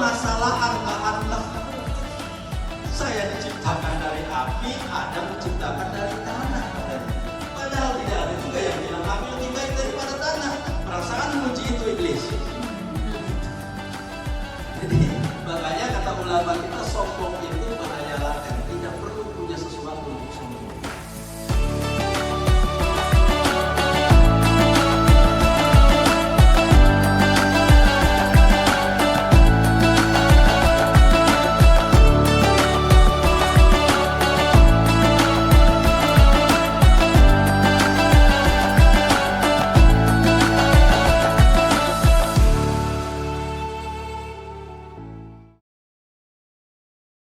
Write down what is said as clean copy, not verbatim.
masalah harta-harta. Saya diciptakan dari api, Adam diciptakan dari tanah. Padahal tidak ada juga yang bilang api lebih baik daripada tanah. Perasaan memuji itu iblis. Jadi makanya kata ulama kita, sombong itu